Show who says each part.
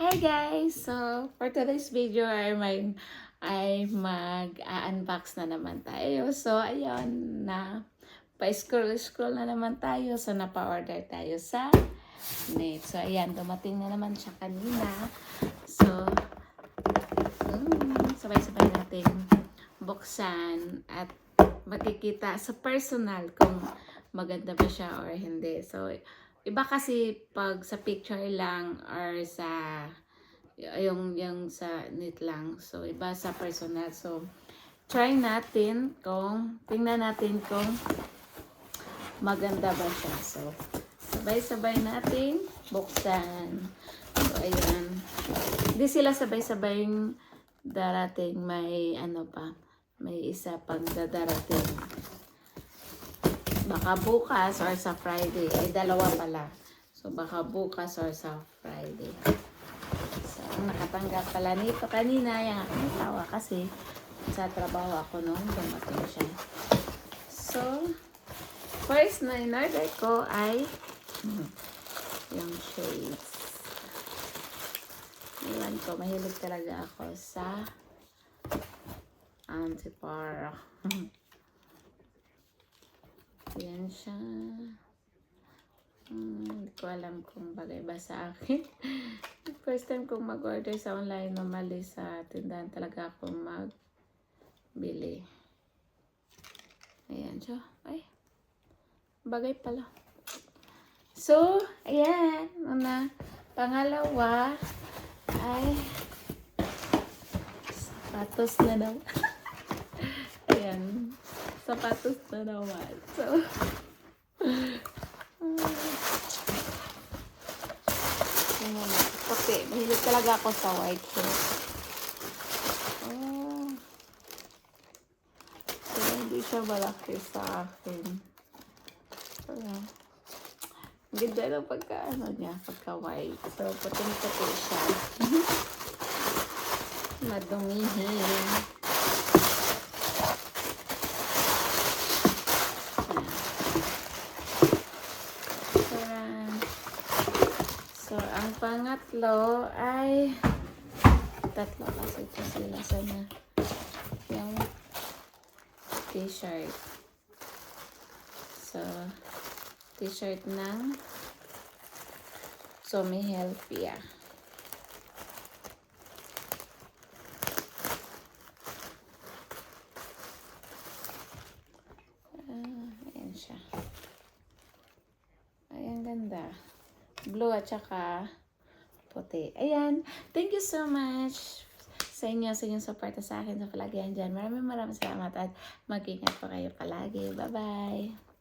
Speaker 1: Hi guys! So, for today's video ay mag-unbox na naman tayo. So, ayun na pa-scroll na naman tayo. So, napa-order tayo sa net. So, ayan, dumating na naman siya kanina. So, sabay-sabay natin buksan at makikita sa personal kung maganda ba siya or hindi. So, iba kasi pag sa picture lang or sa yung sa net lang. So, iba sa personal. So, tingnan natin kung maganda ba siya. So, sabay-sabay natin buksan. So, ayan. Hindi sila sabay-sabay darating. May may isa pang darating. Baka bukas or sa Friday. Dalawa pala. So, baka bukas or sa Friday. So, nakatanggap pala nito kanina. Yung aking tawa kasi sa trabaho ako noon. Dumating siya. So, first na in-order ko ay yung shades. Iwan ko. Mahilig talaga ako sa anti-para. Yan siya. Hindi ko alam kung bagay ba sa akin. First time kong mag-order sa online, normally sa tindahan talaga ako magbili. Ayan siya. Ay, bagay pala. So, ayan. Pangalawa ay sapatos na daw. Ayan. Sapatos na naman. So, okay. Mahilig talaga ako sa white shoes. So, hindi siya malaki sa akin. Ganda ng pagka-white. So, puting-puti siya. Madumihin. So, ang pangatlo ay tatlo kasi ito sila sana. Yung t-shirt. So, t-shirt ng Somi Healthy. Ayan siya. Ayan, ganda. Blue at saka puti. Ayan. Thank you so much sa inyong support sa akin sa palagi dyan. Maraming salamat at mag-ingat po kayo palagi. Bye-bye!